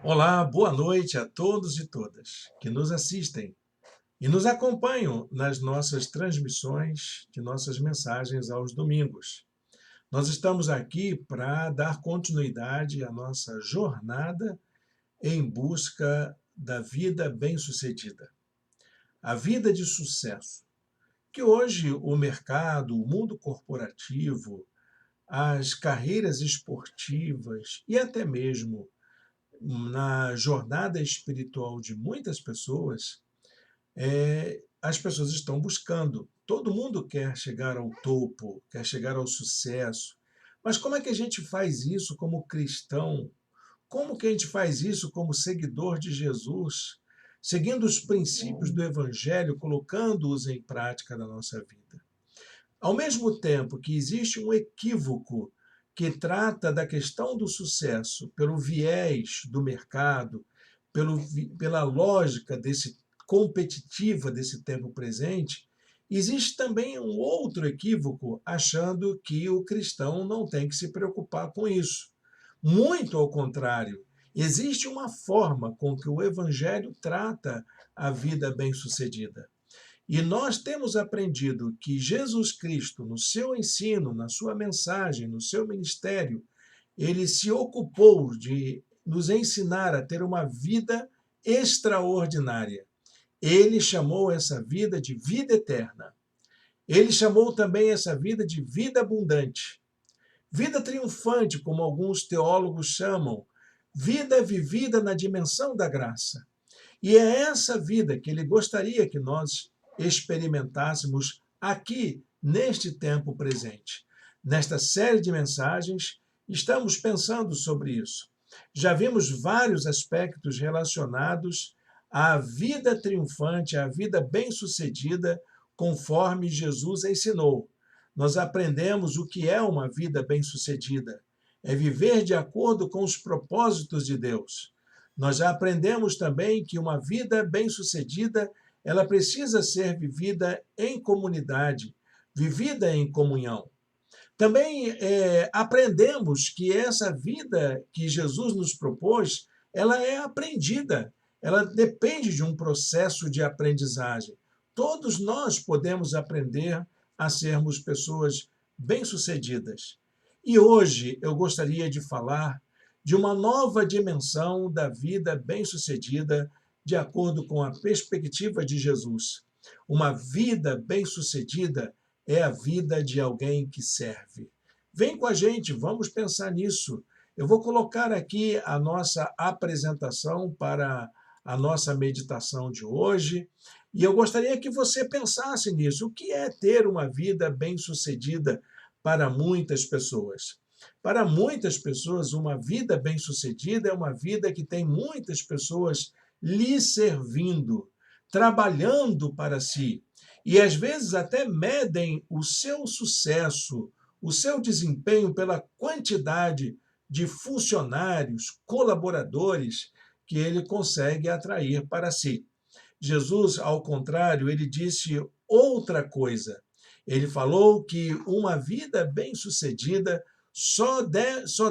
Olá, boa noite a todos e todas que nos assistem e nos acompanham nas nossas transmissões de nossas mensagens aos domingos. Nós estamos aqui para dar continuidade à nossa jornada em busca da vida bem-sucedida, a vida de sucesso, que hoje o mercado, o mundo corporativo, as carreiras esportivas e até mesmo na jornada espiritual de muitas pessoas, as pessoas estão buscando. Todo mundo quer chegar ao topo, quer chegar ao sucesso. Mas como é que a gente faz isso como cristão? Como que a gente faz isso como seguidor de Jesus, seguindo os princípios do Evangelho, colocando-os em prática na nossa vida? Ao mesmo tempo que existe um equívoco que trata da questão do sucesso pelo viés do mercado, pela lógica competitiva desse tempo presente, existe também um outro equívoco achando que o cristão não tem que se preocupar com isso. Muito ao contrário, existe uma forma com que o evangelho trata a vida bem-sucedida. E nós temos aprendido que Jesus Cristo, no seu ensino, na sua mensagem, no seu ministério, ele se ocupou de nos ensinar a ter uma vida extraordinária. Ele chamou essa vida de vida eterna. Ele chamou também essa vida de vida abundante. Vida triunfante, como alguns teólogos chamam, vida vivida na dimensão da graça. E é essa vida que ele gostaria que nós experimentássemos aqui, neste tempo presente. Nesta série de mensagens, estamos pensando sobre isso. Já vimos vários aspectos relacionados à vida triunfante, à vida bem-sucedida, conforme Jesus ensinou. Nós aprendemos o que é uma vida bem-sucedida. É viver de acordo com os propósitos de Deus. Nós já aprendemos também que uma vida bem-sucedida, ela precisa ser vivida em comunidade, vivida em comunhão. Também aprendemos que essa vida que Jesus nos propôs, ela é aprendida, ela depende de um processo de aprendizagem. Todos nós podemos aprender a sermos pessoas bem-sucedidas. E hoje eu gostaria de falar de uma nova dimensão da vida bem-sucedida, de acordo com a perspectiva de Jesus. Uma vida bem-sucedida é a vida de alguém que serve. Vem com a gente, vamos pensar nisso. Eu vou colocar aqui a nossa apresentação para a nossa meditação de hoje, e eu gostaria que você pensasse nisso. O que é ter uma vida bem-sucedida para muitas pessoas? Para muitas pessoas, uma vida bem-sucedida é uma vida que tem muitas pessoas lhe servindo, trabalhando para si, e às vezes até medem o seu sucesso, o seu desempenho pela quantidade de funcionários, colaboradores que ele consegue atrair para si. Jesus, ao contrário, ele disse outra coisa. Ele falou que uma vida bem-sucedida só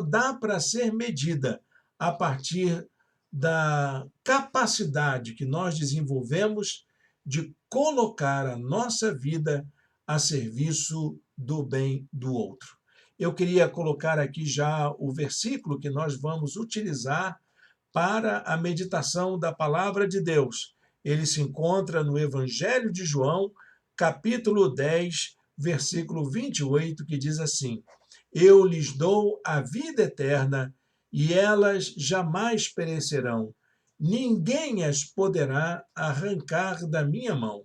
dá para ser medida a partir da capacidade que nós desenvolvemos de colocar a nossa vida a serviço do bem do outro. Eu queria colocar aqui já o versículo que nós vamos utilizar para a meditação da palavra de Deus. Ele se encontra no Evangelho de João, capítulo 10, versículo 28, que diz assim: Eu lhes dou a vida eterna e elas jamais perecerão. Ninguém as poderá arrancar da minha mão.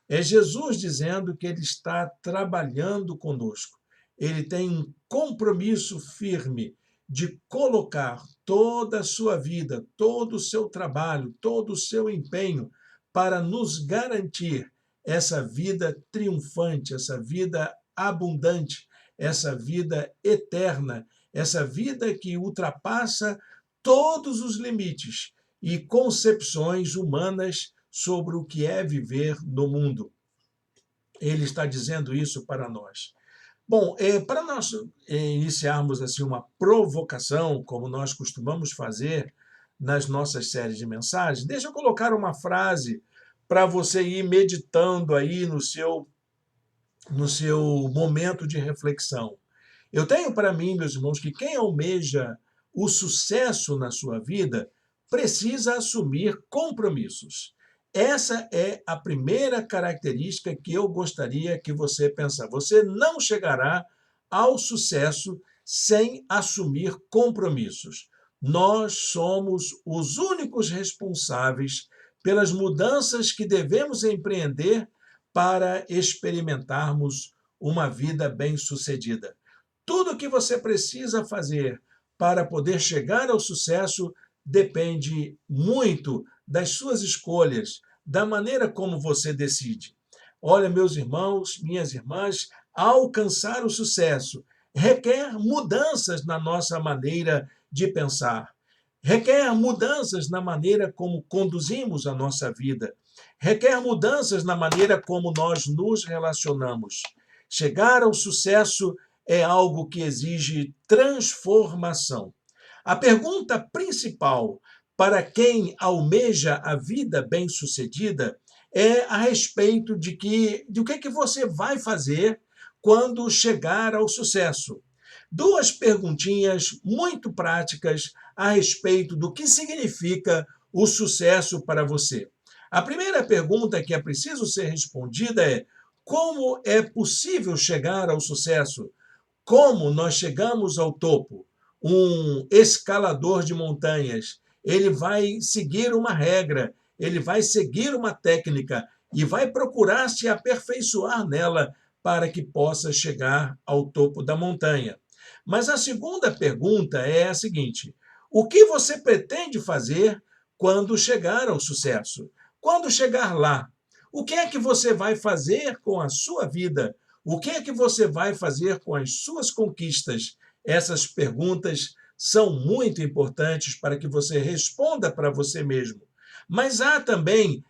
É Jesus dizendo que ele está trabalhando conosco. Ele tem um compromisso firme de colocar toda a sua vida, todo o seu trabalho, todo o seu empenho para nos garantir essa vida triunfante, essa vida abundante, essa vida eterna, essa vida que ultrapassa todos os limites e concepções humanas sobre o que é viver no mundo. Ele está dizendo isso para nós. Bom, para nós iniciarmos assim uma provocação, como nós costumamos fazer nas nossas séries de mensagens, deixa eu colocar uma frase para você ir meditando aí no seu momento de reflexão. Eu tenho para mim, meus irmãos, que quem almeja o sucesso na sua vida precisa assumir compromissos. Essa é a primeira característica que eu gostaria que você pensasse. Você não chegará ao sucesso sem assumir compromissos. Nós somos os únicos responsáveis pelas mudanças que devemos empreender para experimentarmos uma vida bem-sucedida. Tudo o que você precisa fazer para poder chegar ao sucesso depende muito das suas escolhas, da maneira como você decide. Olha, meus irmãos, minhas irmãs, alcançar o sucesso requer mudanças na nossa maneira de pensar, requer mudanças na maneira como conduzimos a nossa vida, requer mudanças na maneira como nós nos relacionamos. Chegar ao sucesso é algo que exige transformação. A pergunta principal para quem almeja a vida bem-sucedida é a respeito do que você vai fazer quando chegar ao sucesso. Duas perguntinhas muito práticas a respeito do que significa o sucesso para você. A primeira pergunta que é preciso ser respondida é: como é possível chegar ao sucesso? Como nós chegamos ao topo? Um escalador de montanhas, ele vai seguir uma regra, ele vai seguir uma técnica e vai procurar se aperfeiçoar nela para que possa chegar ao topo da montanha. Mas a segunda pergunta é a seguinte: o que você pretende fazer quando chegar ao sucesso? Quando chegar lá, o que é que você vai fazer com a sua vida? O que é que você vai fazer com as suas conquistas? Essas perguntas são muito importantes para que você responda para você mesmo. Mas há também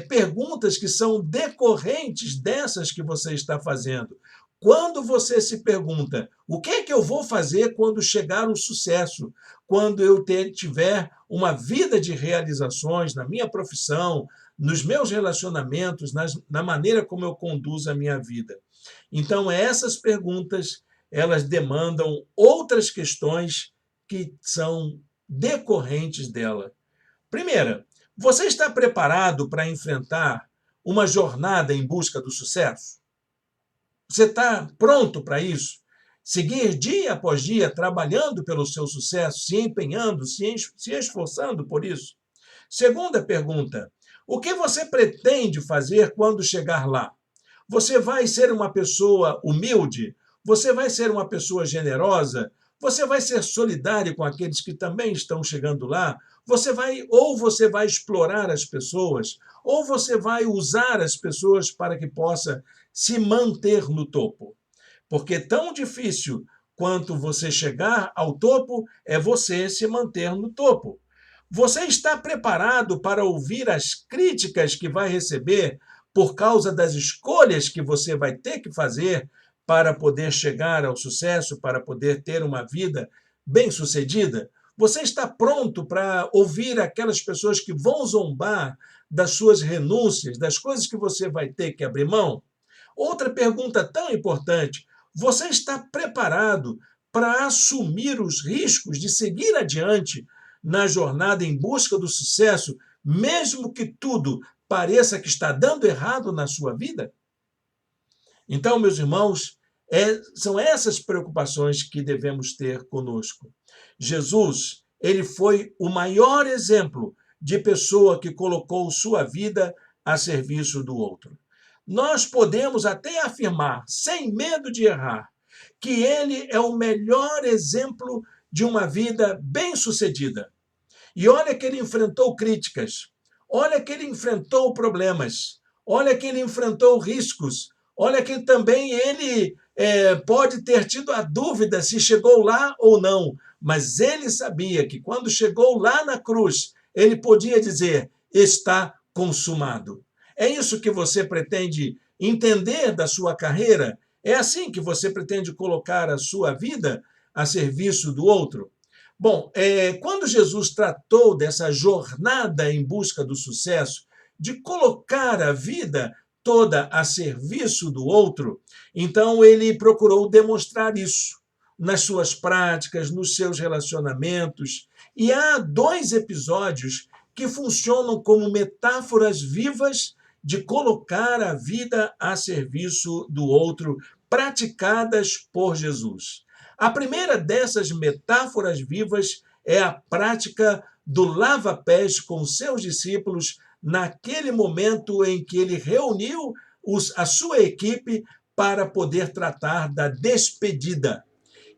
perguntas que são decorrentes dessas que você está fazendo. Quando você se pergunta, o que é que eu vou fazer quando chegar o sucesso? Quando eu tiver uma vida de realizações na minha profissão, nos meus relacionamentos, na maneira como eu conduzo a minha vida. Então, essas perguntas, elas demandam outras questões que são decorrentes dela. Primeira, você está preparado para enfrentar uma jornada em busca do sucesso? Você está pronto para isso? Seguir dia após dia trabalhando pelo seu sucesso, se empenhando, se esforçando por isso? Segunda pergunta, o que você pretende fazer quando chegar lá? Você vai ser uma pessoa humilde? Você vai ser uma pessoa generosa? Você vai ser solidário com aqueles que também estão chegando lá? Você vai explorar as pessoas, ou você vai usar as pessoas para que possa se manter no topo. Porque tão difícil quanto você chegar ao topo é você se manter no topo. Você está preparado para ouvir as críticas que vai receber por causa das escolhas que você vai ter que fazer para poder chegar ao sucesso, para poder ter uma vida bem-sucedida? Você está pronto para ouvir aquelas pessoas que vão zombar das suas renúncias, das coisas que você vai ter que abrir mão? Outra pergunta tão importante: você está preparado para assumir os riscos de seguir adiante na jornada em busca do sucesso, mesmo que tudo pareça que está dando errado na sua vida? Então, meus irmãos, são essas preocupações que devemos ter conosco. Jesus, ele foi o maior exemplo de pessoa que colocou sua vida a serviço do outro. Nós podemos até afirmar, sem medo de errar, que ele é o melhor exemplo de uma vida bem-sucedida. E olha que ele enfrentou críticas, olha que ele enfrentou problemas, olha que ele enfrentou riscos, olha que também ele pode ter tido a dúvida se chegou lá ou não, mas ele sabia que quando chegou lá na cruz, ele podia dizer: está consumado. É isso que você pretende entender da sua carreira? É assim que você pretende colocar a sua vida a serviço do outro? Bom, quando Jesus tratou dessa jornada em busca do sucesso, de colocar a vida toda a serviço do outro, então ele procurou demonstrar isso nas suas práticas, nos seus relacionamentos. E há dois episódios que funcionam como metáforas vivas de colocar a vida a serviço do outro, praticadas por Jesus. A primeira dessas metáforas vivas é a prática do lava-pés com seus discípulos naquele momento em que ele reuniu a sua equipe para poder tratar da despedida.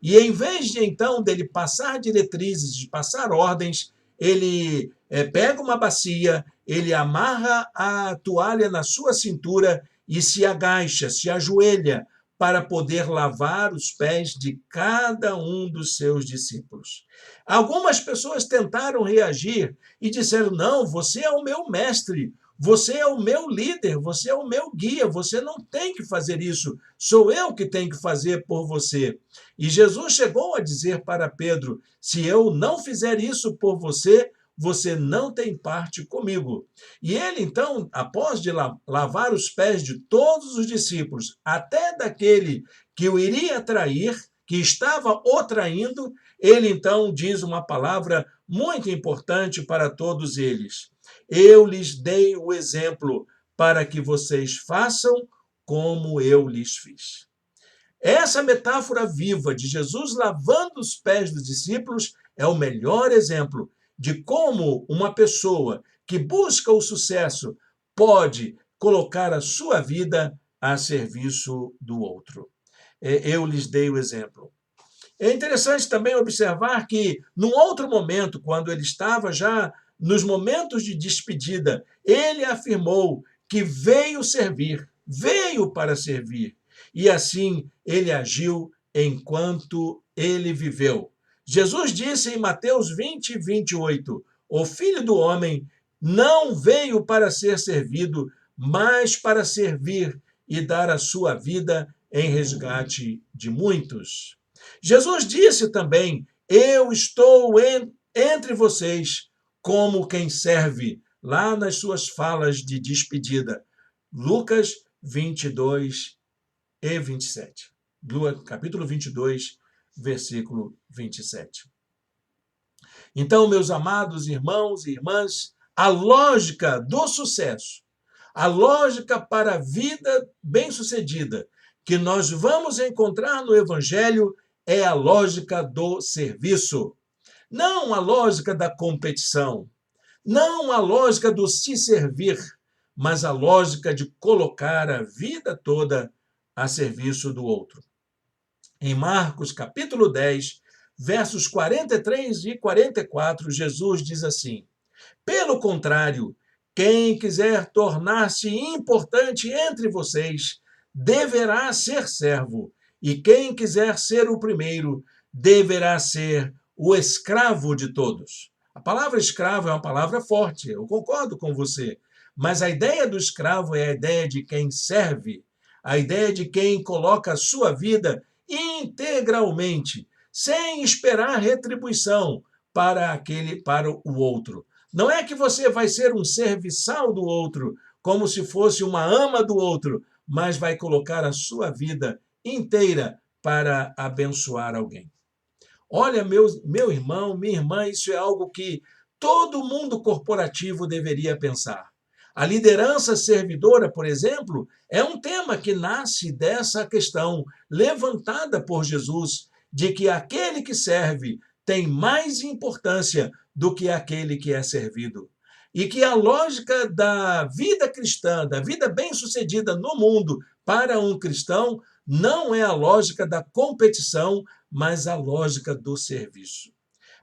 E em vez de então dele passar diretrizes, de passar ordens, ele pega uma bacia, ele amarra a toalha na sua cintura e se agacha, se ajoelha para poder lavar os pés de cada um dos seus discípulos. Algumas pessoas tentaram reagir e disseram: não, você é o meu mestre, você é o meu líder, você é o meu guia, você não tem que fazer isso, sou eu que tenho que fazer por você. E Jesus chegou a dizer para Pedro: se eu não fizer isso por você, você não tem parte comigo. E ele, então, após de lavar os pés de todos os discípulos, até daquele que o iria trair, que estava o traindo, ele então diz uma palavra muito importante para todos eles: eu lhes dei o exemplo para que vocês façam como eu lhes fiz. Essa metáfora viva de Jesus lavando os pés dos discípulos é o melhor exemplo de como uma pessoa que busca o sucesso pode colocar a sua vida a serviço do outro. Eu lhes dei o exemplo. É interessante também observar que, num outro momento, quando ele estava já nos momentos de despedida, ele afirmou que veio servir, veio para servir. E assim ele agiu enquanto ele viveu. Jesus disse em Mateus 20, 28, o Filho do Homem não veio para ser servido, mas para servir e dar a sua vida em resgate de muitos. Jesus disse também: eu estou entre vocês como quem serve, lá nas suas falas de despedida. Lucas 22 e 27. Capítulo 22, versículo 27. Então, meus amados irmãos e irmãs, a lógica do sucesso, a lógica para a vida bem-sucedida que nós vamos encontrar no Evangelho é a lógica do serviço. Não a lógica da competição, não a lógica do se servir, mas a lógica de colocar a vida toda a serviço do outro. Em Marcos, capítulo 10, versos 43 e 44, Jesus diz assim: pelo contrário, quem quiser tornar-se importante entre vocês deverá ser servo, e quem quiser ser o primeiro deverá ser o escravo de todos. A palavra escravo é uma palavra forte, eu concordo com você, mas a ideia do escravo é a ideia de quem serve, a ideia de quem coloca a sua vida integralmente, sem esperar retribuição para o outro. Não é que você vai ser um serviçal do outro, como se fosse uma ama do outro, mas vai colocar a sua vida inteira para abençoar alguém. Olha, meu irmão, minha irmã, isso é algo que todo mundo corporativo deveria pensar. A liderança servidora, por exemplo, é um tema que nasce dessa questão levantada por Jesus, de que aquele que serve tem mais importância do que aquele que é servido. E que a lógica da vida cristã, da vida bem-sucedida no mundo para um cristão, não é a lógica da competição, mas a lógica do serviço.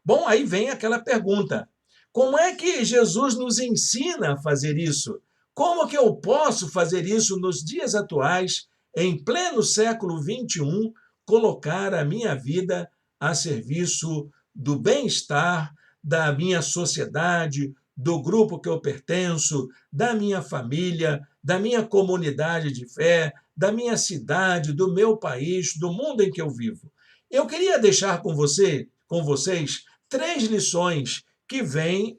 Bom, aí vem aquela pergunta: como é que Jesus nos ensina a fazer isso? Como que eu posso fazer isso nos dias atuais, em pleno século XXI, colocar a minha vida a serviço do bem-estar da minha sociedade, do grupo que eu pertenço, da minha família, da minha comunidade de fé, da minha cidade, do meu país, do mundo em que eu vivo? Eu queria deixar com vocês 3 lições que vêm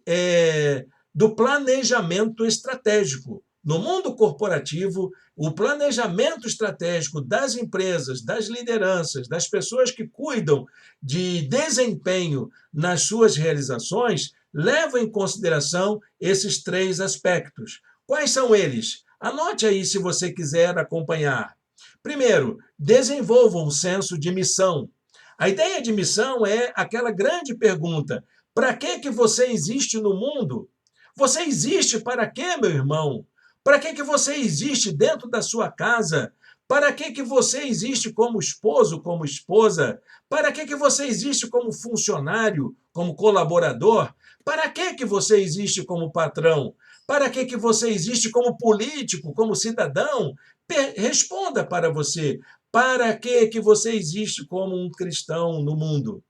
do planejamento estratégico. No mundo corporativo, o planejamento estratégico das empresas, das lideranças, das pessoas que cuidam de desempenho nas suas realizações, leva em consideração esses 3 aspectos. Quais são eles? Anote aí se você quiser acompanhar. Primeiro, desenvolva um senso de missão. A ideia de missão é aquela grande pergunta: para que você existe no mundo? Você existe para quê, meu irmão? Para que você existe dentro da sua casa? Para que você existe como esposo, como esposa? Para que você existe como funcionário, como colaborador? Para que você existe como patrão? Para que você existe como político, como cidadão? Responda para você. Para que você existe como um cristão no mundo?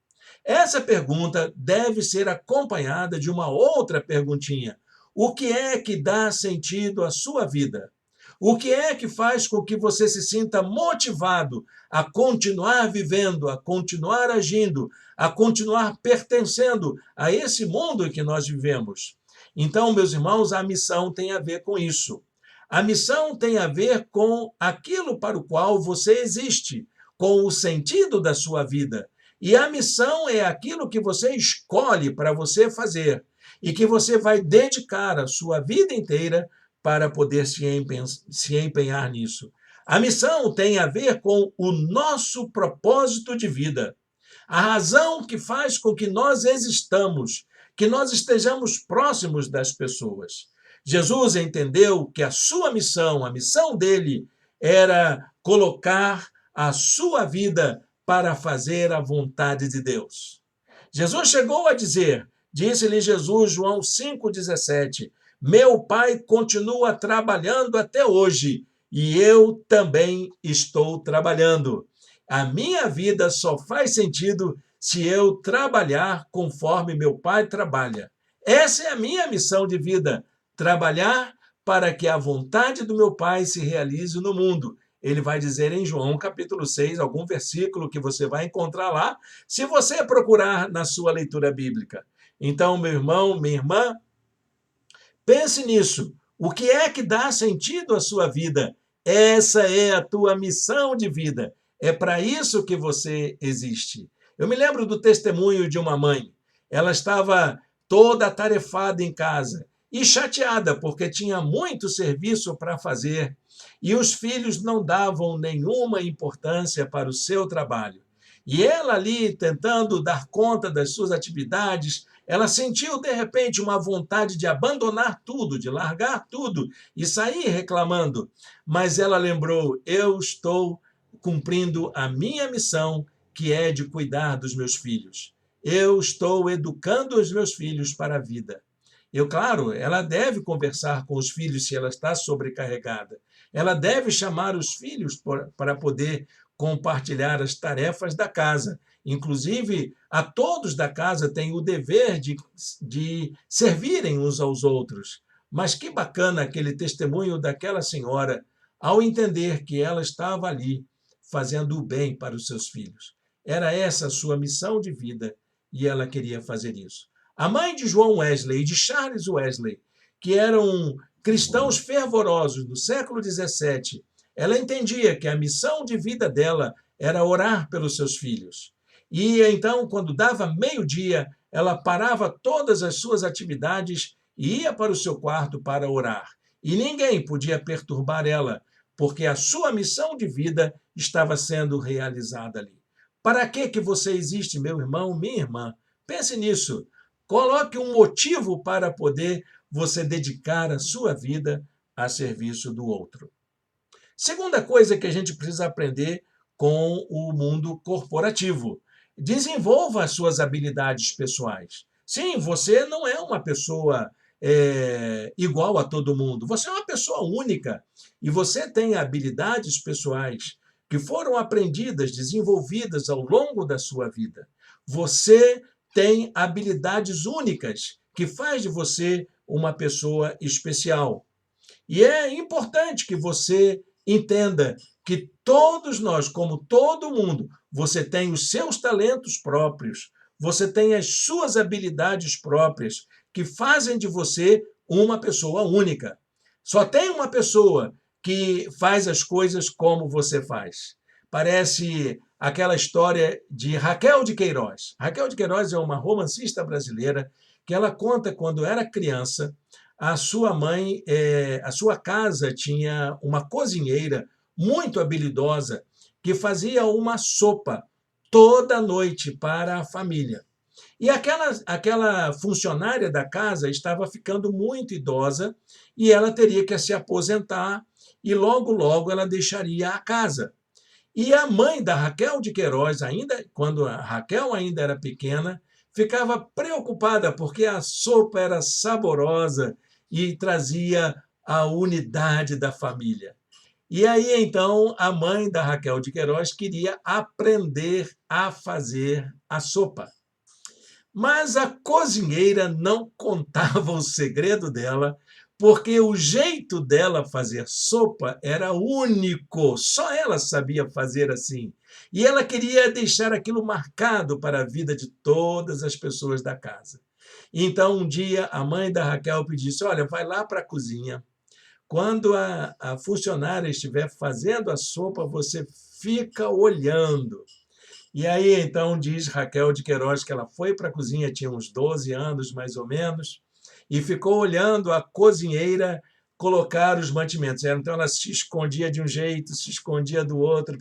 Essa pergunta deve ser acompanhada de uma outra perguntinha. O que é que dá sentido à sua vida? O que é que faz com que você se sinta motivado a continuar vivendo, a continuar agindo, a continuar pertencendo a esse mundo em que nós vivemos? Então, meus irmãos, a missão tem a ver com isso. A missão tem a ver com aquilo para o qual você existe, com o sentido da sua vida. E a missão é aquilo que você escolhe para você fazer e que você vai dedicar a sua vida inteira para poder se empenhar nisso. A missão tem a ver com o nosso propósito de vida, a razão que faz com que nós existamos, que nós estejamos próximos das pessoas. Jesus entendeu que a sua missão, a missão dele, era colocar a sua vida para fazer a vontade de Deus. Jesus chegou a dizer, disse-lhe Jesus, João 5,17, meu Pai continua trabalhando até hoje e eu também estou trabalhando. A minha vida só faz sentido se eu trabalhar conforme meu Pai trabalha. Essa é a minha missão de vida, trabalhar para que a vontade do meu Pai se realize no mundo. Ele vai dizer em João capítulo 6, algum versículo que você vai encontrar lá, se você procurar na sua leitura bíblica. Então, meu irmão, minha irmã, pense nisso. O que é que dá sentido à sua vida? Essa é a tua missão de vida. É para isso que você existe. Eu me lembro do testemunho de uma mãe. Ela estava toda atarefada em casa e chateada porque tinha muito serviço para fazer e os filhos não davam nenhuma importância para o seu trabalho. E ela ali tentando dar conta das suas atividades, ela sentiu de repente uma vontade de abandonar tudo, de largar tudo e sair reclamando. Mas ela lembrou: eu estou cumprindo a minha missão, que é de cuidar dos meus filhos. Eu estou educando os meus filhos para a vida. Claro, ela deve conversar com os filhos se ela está sobrecarregada. Ela deve chamar os filhos para poder compartilhar as tarefas da casa. Inclusive, a todos da casa tem o dever de servirem uns aos outros. Mas que bacana aquele testemunho daquela senhora ao entender que ela estava ali fazendo o bem para os seus filhos. Era essa a sua missão de vida e ela queria fazer isso. A mãe de João Wesley e de Charles Wesley, que eram cristãos fervorosos do século XVII, ela entendia que a missão de vida dela era orar pelos seus filhos. E então, quando dava meio-dia, ela parava todas as suas atividades e ia para o seu quarto para orar. E ninguém podia perturbar ela, porque a sua missão de vida estava sendo realizada ali. Para que você existe, meu irmão, minha irmã? Pense nisso. Coloque um motivo para poder você dedicar a sua vida a serviço do outro. Segunda coisa que a gente precisa aprender com o mundo corporativo: desenvolva as suas habilidades pessoais. Sim, você não é uma pessoa igual a todo mundo. Você é uma pessoa única e você tem habilidades pessoais que foram aprendidas, desenvolvidas ao longo da sua vida. Você tem habilidades únicas que faz de você uma pessoa especial. E é importante que você entenda que todos nós, como todo mundo, você tem os seus talentos próprios, Você tem as suas habilidades próprias, que fazem de você uma pessoa única. Só tem uma pessoa que faz as coisas como você faz. Parece aquela história de Raquel de Queiroz. Raquel de Queiroz é uma romancista brasileira que ela conta quando era criança, a sua mãe, a sua casa tinha uma cozinheira muito habilidosa que fazia uma sopa toda noite para a família. E aquela funcionária da casa estava ficando muito idosa e ela teria que se aposentar e logo, logo ela deixaria a casa. E a mãe da Raquel de Queiroz, ainda quando a Raquel ainda era pequena, ficava preocupada porque a sopa era saborosa e trazia a unidade da família. E aí, então, a mãe da Raquel de Queiroz queria aprender a fazer a sopa. Mas a cozinheira não contava o segredo dela, porque o jeito dela fazer sopa era único, só ela sabia fazer assim. E ela queria deixar aquilo marcado para a vida de todas as pessoas da casa. Então, um dia, a mãe da Raquel disse: Olha, vai lá para a cozinha. Quando a funcionária estiver fazendo a sopa, você fica olhando. E aí, então, diz Raquel de Queiroz que ela foi para a cozinha, tinha uns 12 anos, mais ou menos, e ficou olhando a cozinheira colocar os mantimentos. Então, ela se escondia de um jeito, se escondia do outro,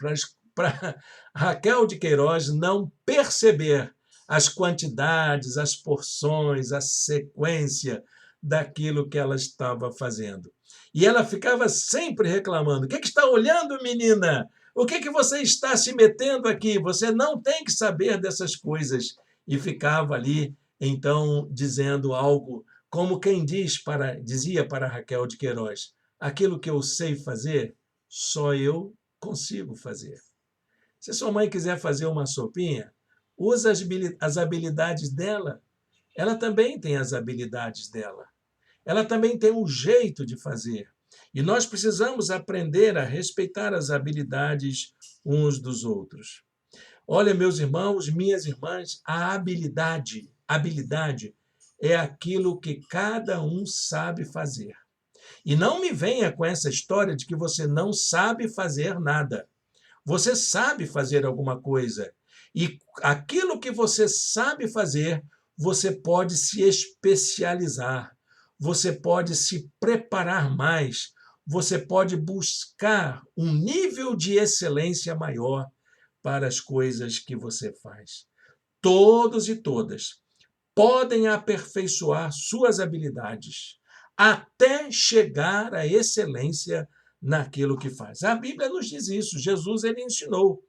para Raquel de Queiroz não perceber as quantidades, as porções, a sequência daquilo que ela estava fazendo. E ela ficava sempre reclamando: O que está olhando, menina? O que você está se metendo aqui? Você não tem que saber dessas coisas. E ficava ali, então, dizendo algo como quem dizia para Raquel de Queiroz: aquilo que eu sei fazer, só eu consigo fazer. Se sua mãe quiser fazer uma sopinha, usa as habilidades dela. Ela também tem as habilidades dela. Ela também tem um jeito de fazer. E nós precisamos aprender a respeitar as habilidades uns dos outros. Olha, meus irmãos, minhas irmãs, a habilidade é aquilo que cada um sabe fazer. E não me venha com essa história de que você não sabe fazer nada. Você sabe fazer alguma coisa. E aquilo que você sabe fazer, você pode se especializar. Você pode se preparar mais. Você pode buscar um nível de excelência maior para as coisas que você faz. Todos e todas podem aperfeiçoar suas habilidades até chegar à excelência naquilo que faz. A Bíblia nos diz isso. Jesus ele ensinou.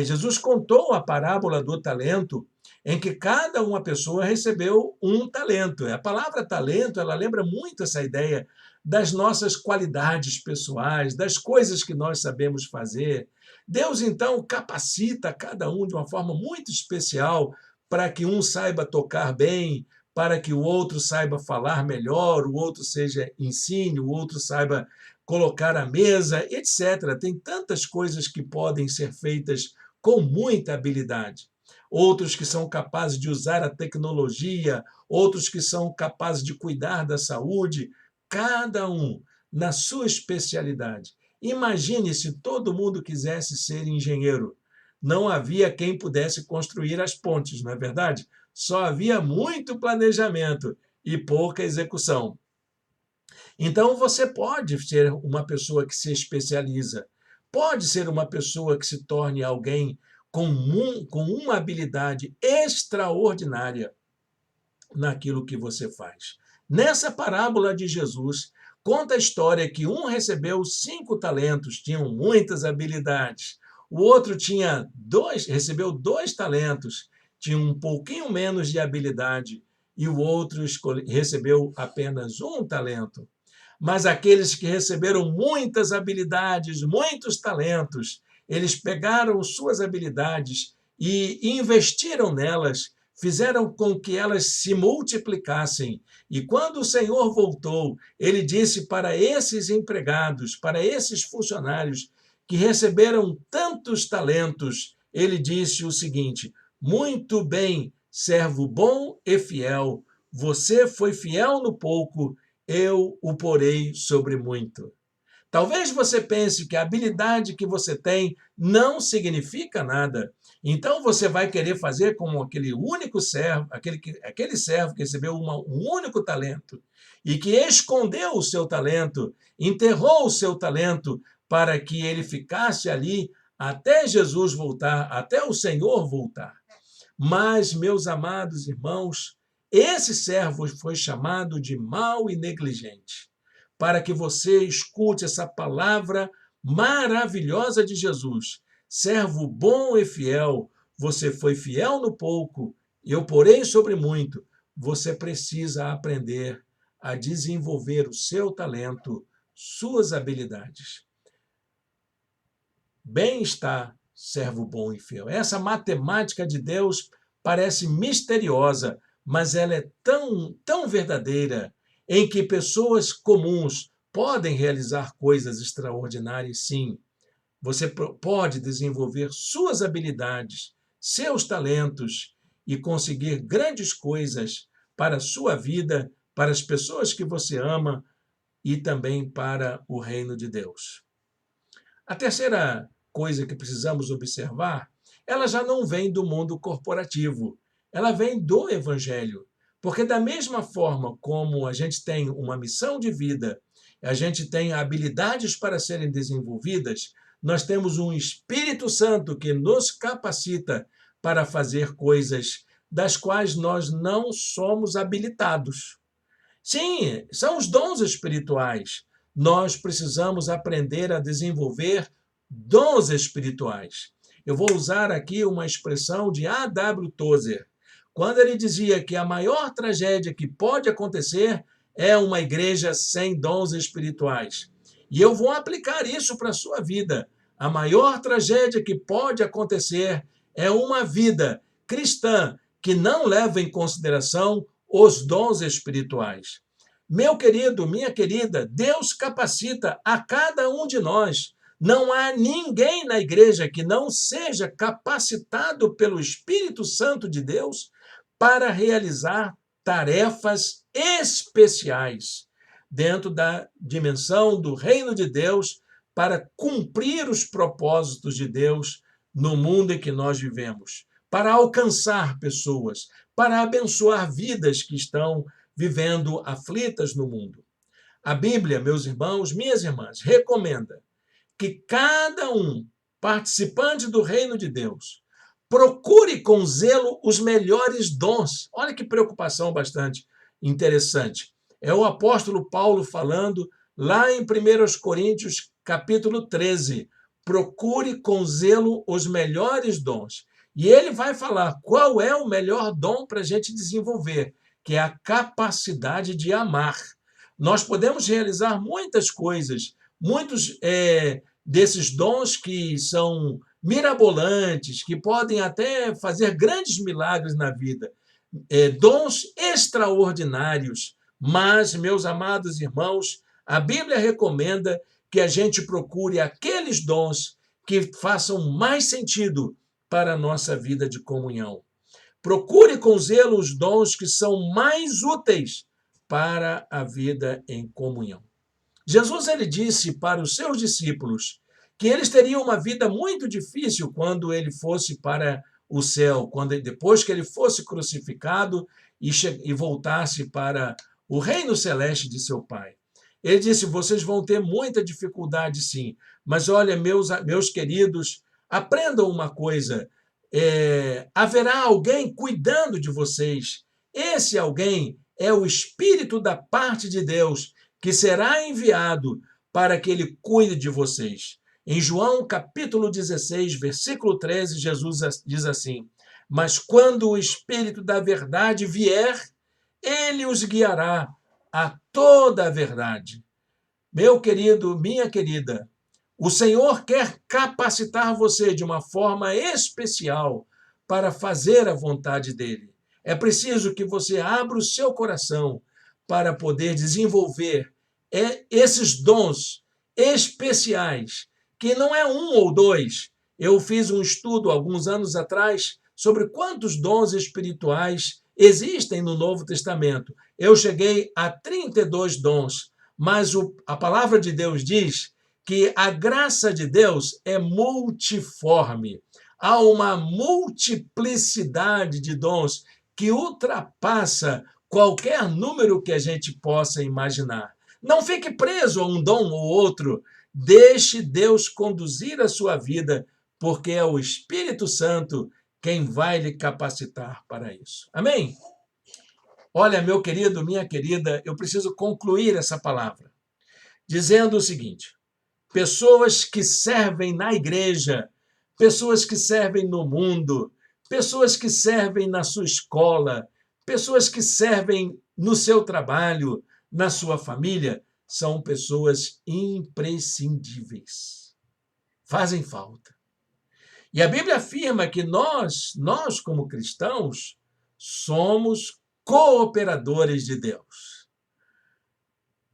Jesus contou a parábola do talento, em que cada uma pessoa recebeu um talento. A palavra talento, ela lembra muito essa ideia das nossas qualidades pessoais, das coisas que nós sabemos fazer. Deus, então, capacita cada um de uma forma muito especial para que um saiba tocar bem, para que o outro saiba falar melhor, o outro ensine, o outro saiba colocar a mesa, etc. Tem tantas coisas que podem ser feitas com muita habilidade. Outros que são capazes de usar a tecnologia, outros que são capazes de cuidar da saúde, cada um na sua especialidade. Imagine se todo mundo quisesse ser engenheiro. Não havia quem pudesse construir as pontes, não é verdade? Só havia muito planejamento e pouca execução. Então, você pode ser uma pessoa que se especializa, pode ser uma pessoa que se torne alguém com uma habilidade extraordinária naquilo que você faz. Nessa parábola de Jesus, conta a história que um recebeu 5 talentos, tinham muitas habilidades. O outro recebeu 2 talentos, tinha um pouquinho menos de habilidade, e o outro recebeu apenas 1 talento. Mas aqueles que receberam muitas habilidades, muitos talentos, eles pegaram suas habilidades e investiram nelas, fizeram com que elas se multiplicassem. E quando o Senhor voltou, ele disse para esses empregados, para esses funcionários que receberam tantos talentos, ele disse o seguinte: Muito bem, servo bom e fiel. Você foi fiel no pouco, eu o porei sobre muito. Talvez você pense que a habilidade que você tem não significa nada. Então você vai querer fazer como aquele único servo, aquele servo que recebeu um único talento e que escondeu o seu talento, enterrou o seu talento para que ele ficasse ali até Jesus voltar, até o Senhor voltar. Mas, meus amados irmãos, esse servo foi chamado de mau e negligente, para que você escute essa palavra maravilhosa de Jesus. Servo bom e fiel, você foi fiel no pouco, eu porei sobre muito. Você precisa aprender a desenvolver o seu talento, suas habilidades. Bem-estar, servo bom e fiel. Essa matemática de Deus parece misteriosa, mas ela é tão verdadeira, em que pessoas comuns podem realizar coisas extraordinárias, sim. Você pode desenvolver suas habilidades, seus talentos e conseguir grandes coisas para a sua vida, para as pessoas que você ama e também para o reino de Deus. A terceira coisa que precisamos observar, ela já não vem do mundo corporativo, ela vem do Evangelho. Porque, da mesma forma como a gente tem uma missão de vida, a gente tem habilidades para serem desenvolvidas, nós temos um Espírito Santo que nos capacita para fazer coisas das quais nós não somos habilitados. Sim, são os dons espirituais. Nós precisamos aprender a desenvolver dons espirituais. Eu vou usar aqui uma expressão de A.W. Tozer, quando ele dizia que a maior tragédia que pode acontecer é uma igreja sem dons espirituais. E eu vou aplicar isso para a sua vida. A maior tragédia que pode acontecer é uma vida cristã que não leva em consideração os dons espirituais. Meu querido, minha querida, Deus capacita a cada um de nós. Não há ninguém na igreja que não seja capacitado pelo Espírito Santo de Deus para realizar tarefas especiais dentro da dimensão do reino de Deus para cumprir os propósitos de Deus no mundo em que nós vivemos, para alcançar pessoas, para abençoar vidas que estão vivendo aflitas no mundo. A Bíblia, meus irmãos, minhas irmãs, recomenda que cada um participante do reino de Deus procure com zelo os melhores dons. Olha que preocupação bastante interessante. É o apóstolo Paulo falando lá em 1 Coríntios, capítulo 13. Procure com zelo os melhores dons. E ele vai falar qual é o melhor dom para a gente desenvolver, que é a capacidade de amar. Nós podemos realizar muitas coisas, muitos desses dons que são mirabolantes, que podem até fazer grandes milagres na vida, dons extraordinários. Mas, meus amados irmãos, a Bíblia recomenda que a gente procure aqueles dons que façam mais sentido para a nossa vida de comunhão. Procure com zelo os dons que são mais úteis para a vida em comunhão. Jesus ele disse para os seus discípulos que eles teriam uma vida muito difícil quando ele fosse para o céu, depois que ele fosse crucificado e voltasse para o reino celeste de seu Pai. Ele disse: vocês vão ter muita dificuldade, sim, mas olha, meus queridos, aprendam uma coisa, haverá alguém cuidando de vocês. Esse alguém é o Espírito da parte de Deus, que será enviado para que ele cuide de vocês. Em João capítulo 16, versículo 13, Jesus diz assim: mas quando o Espírito da verdade vier, ele os guiará a toda a verdade. Meu querido, minha querida, o Senhor quer capacitar você de uma forma especial para fazer a vontade dele. É preciso que você abra o seu coração para poder desenvolver esses dons especiais, que não é um ou dois. Eu fiz um estudo alguns anos atrás sobre quantos dons espirituais existem no Novo Testamento. Eu cheguei a 32 dons, mas a palavra de Deus diz que a graça de Deus é multiforme. Há uma multiplicidade de dons que ultrapassa qualquer número que a gente possa imaginar. Não fique preso a um dom ou outro. Deixe Deus conduzir a sua vida, porque é o Espírito Santo quem vai lhe capacitar para isso. Amém? Olha, meu querido, minha querida, eu preciso concluir essa palavra dizendo o seguinte: pessoas que servem na igreja, pessoas que servem no mundo, pessoas que servem na sua escola, pessoas que servem no seu trabalho, na sua família, são pessoas imprescindíveis. Fazem falta. E a Bíblia afirma que nós como cristãos, somos cooperadores de Deus.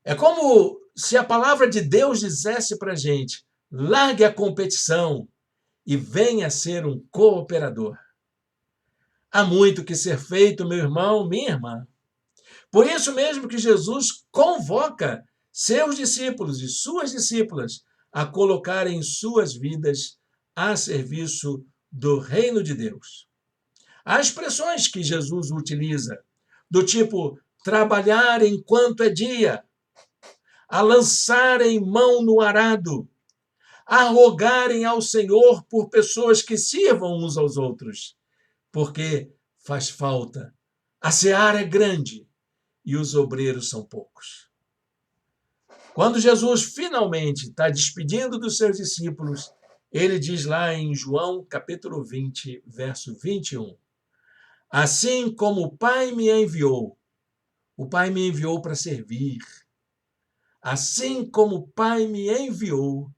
É como se a palavra de Deus dissesse para a gente: largue a competição e venha ser um cooperador. Há muito que ser feito, meu irmão, minha irmã. Por isso mesmo que Jesus convoca seus discípulos e suas discípulas a colocarem suas vidas a serviço do reino de Deus. Há expressões que Jesus utiliza, do tipo trabalhar enquanto é dia, a lançarem mão no arado, a rogarem ao Senhor por pessoas que sirvam uns aos outros, porque faz falta. A seara é grande e os obreiros são poucos. Quando Jesus finalmente está despedindo dos seus discípulos, ele diz lá em João, capítulo 20, verso 21, assim como o Pai me enviou para servir, assim como o Pai me enviou,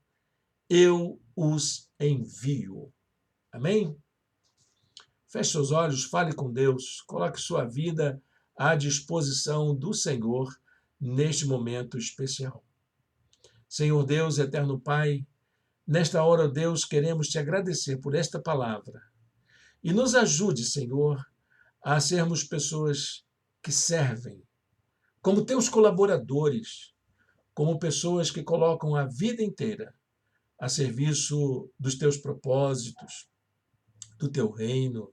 eu os envio. Amém? Feche seus olhos, fale com Deus, coloque sua vida à disposição do Senhor neste momento especial. Senhor Deus, eterno Pai, nesta hora, Deus, queremos te agradecer por esta palavra. E nos ajude, Senhor, a sermos pessoas que servem, como teus colaboradores, como pessoas que colocam a vida inteira a serviço dos teus propósitos, do teu reino,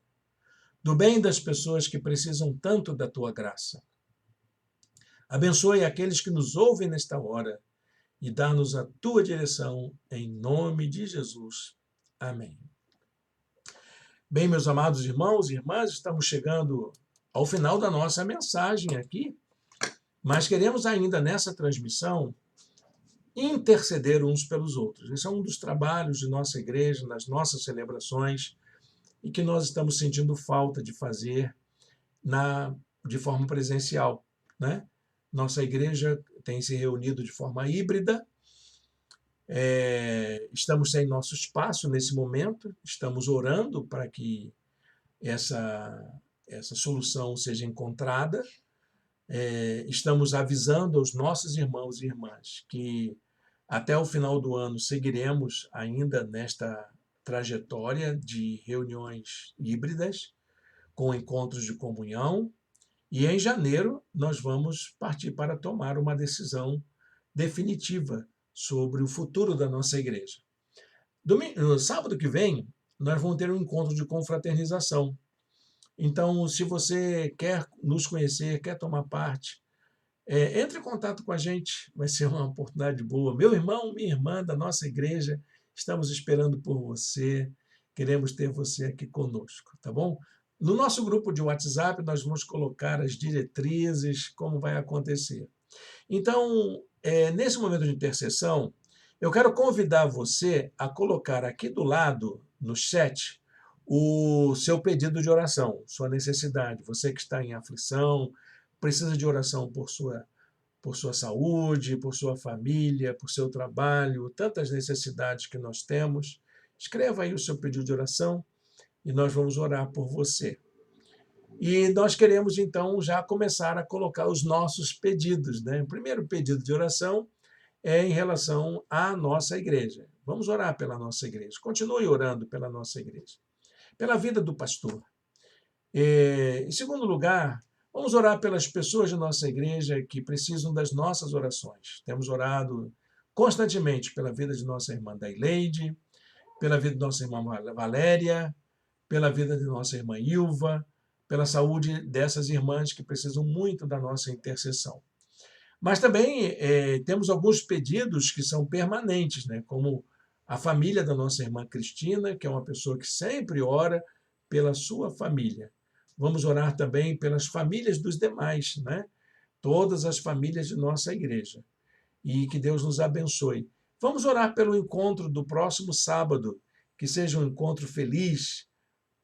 do bem das pessoas que precisam tanto da tua graça. Abençoe aqueles que nos ouvem nesta hora e dá-nos a tua direção, em nome de Jesus. Amém. Bem, meus amados irmãos e irmãs, estamos chegando ao final da nossa mensagem aqui, mas queremos ainda nessa transmissão interceder uns pelos outros. Esse é um dos trabalhos de nossa igreja, nas nossas celebrações, e que nós estamos sentindo falta de fazer de forma presencial, né? Nossa igreja tem se reunido de forma híbrida, estamos sem nosso espaço nesse momento, estamos orando para que essa solução seja encontrada, estamos avisando aos nossos irmãos e irmãs que até o final do ano seguiremos ainda nesta trajetória de reuniões híbridas, com encontros de comunhão, e em janeiro nós vamos partir para tomar uma decisão definitiva sobre o futuro da nossa igreja. No sábado que vem, nós vamos ter um encontro de confraternização. Então, se você quer nos conhecer, quer tomar parte, entre em contato com a gente, vai ser uma oportunidade boa. Meu irmão, minha irmã da nossa igreja, estamos esperando por você, queremos ter você aqui conosco, tá bom? No nosso grupo de WhatsApp, nós vamos colocar as diretrizes, como vai acontecer. Então, nesse momento de intercessão, eu quero convidar você a colocar aqui do lado, no chat, o seu pedido de oração, sua necessidade. Você que está em aflição, precisa de oração por sua saúde, por sua família, por seu trabalho, tantas necessidades que nós temos. Escreva aí o seu pedido de oração e nós vamos orar por você. E nós queremos, então, já começar a colocar os nossos pedidos, né? O primeiro pedido de oração é em relação à nossa igreja. Vamos orar pela nossa igreja. Continue orando pela nossa igreja. pela vida do pastor. Em segundo lugar, vamos orar pelas pessoas de nossa igreja que precisam das nossas orações. Temos orado constantemente pela vida de nossa irmã Daileide, pela vida de nossa irmã Valéria, pela vida de nossa irmã Ilva, pela saúde dessas irmãs que precisam muito da nossa intercessão. Mas também temos alguns pedidos que são permanentes, né? Como a família da nossa irmã Cristina, que é uma pessoa que sempre ora pela sua família. Vamos orar também pelas famílias dos demais, né? Todas as famílias de nossa igreja. E que Deus nos abençoe. Vamos orar pelo encontro do próximo sábado, que seja um encontro feliz,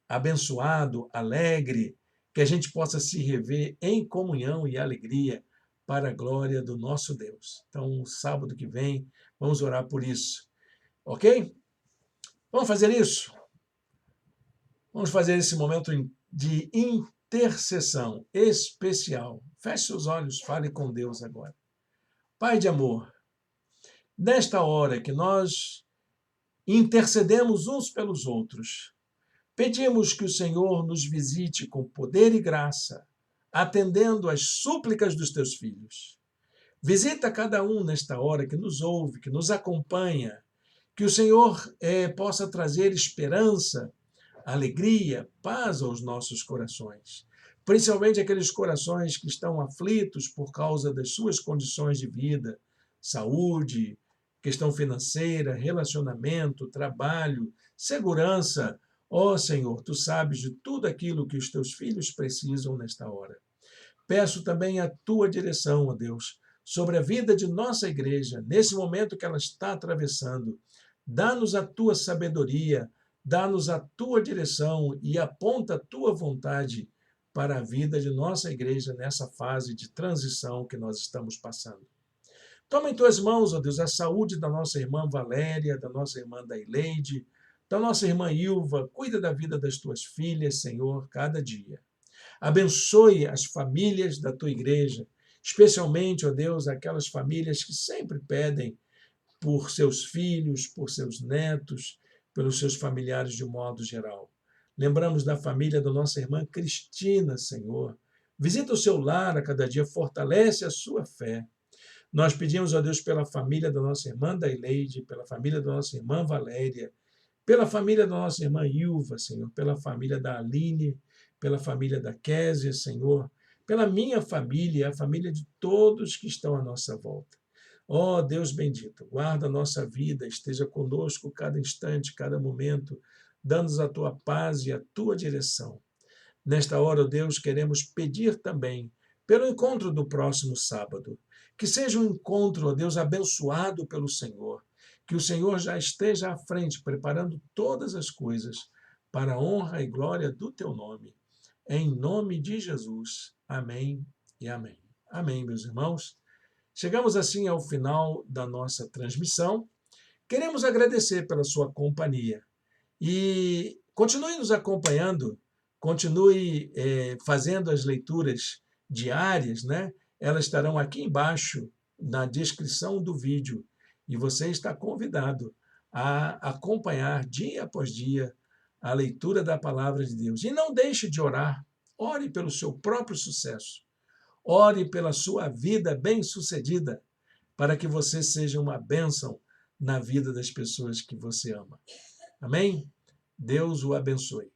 abençoado, alegre, que a gente possa se rever em comunhão e alegria para a glória do nosso Deus. Então, sábado que vem, vamos orar por isso. Ok? Vamos fazer isso? Vamos fazer esse momento de intercessão especial. Feche seus olhos, fale com Deus agora. Pai de amor, nesta hora que nós intercedemos uns pelos outros, pedimos que o Senhor nos visite com poder e graça, atendendo às súplicas dos teus filhos. Visita cada um nesta hora que nos ouve, que nos acompanha, que o Senhor possa trazer esperança, alegria, paz aos nossos corações, principalmente aqueles corações que estão aflitos por causa das suas condições de vida, saúde, questão financeira, relacionamento, trabalho, segurança. Ó Senhor, tu sabes de tudo aquilo que os teus filhos precisam nesta hora. Peço também a tua direção, ó Deus, sobre a vida de nossa igreja, nesse momento que ela está atravessando. Dá-nos a tua sabedoria, dá-nos a tua direção e aponta a tua vontade para a vida de nossa igreja nessa fase de transição que nós estamos passando. Toma em tuas mãos, ó Deus, a saúde da nossa irmã Valéria, da nossa irmã Daileide, da nossa irmã Ilva. Cuida da vida das tuas filhas, Senhor, cada dia. Abençoe as famílias da tua igreja, especialmente, ó Deus, aquelas famílias que sempre pedem por seus filhos, por seus netos, pelos seus familiares de modo geral. Lembramos da família da nossa irmã Cristina, Senhor. Visita o seu lar a cada dia, fortalece a sua fé. Nós pedimos a Deus pela família da nossa irmã Daileide, pela família da nossa irmã Valéria, pela família da nossa irmã Ilva, Senhor, pela família da Aline, pela família da Késia, Senhor, pela minha família, a família de todos que estão à nossa volta. Ó Deus bendito, guarda a nossa vida, esteja conosco cada instante, cada momento, dando-nos a tua paz e a tua direção. Nesta hora, ó Deus, queremos pedir também pelo encontro do próximo sábado, que seja um encontro, ó Deus, abençoado pelo Senhor, que o Senhor já esteja à frente, preparando todas as coisas para a honra e glória do teu nome. Em nome de Jesus. Amém e amém. Amém, meus irmãos. Chegamos assim ao final da nossa transmissão. Queremos agradecer pela sua companhia e continue nos acompanhando, continue fazendo as leituras diárias, né? Elas estarão aqui embaixo na descrição do vídeo e você está convidado a acompanhar dia após dia a leitura da palavra de Deus. E não deixe de orar, ore pelo seu próprio sucesso. Ore pela sua vida bem-sucedida, para que você seja uma bênção na vida das pessoas que você ama. Amém? Deus o abençoe.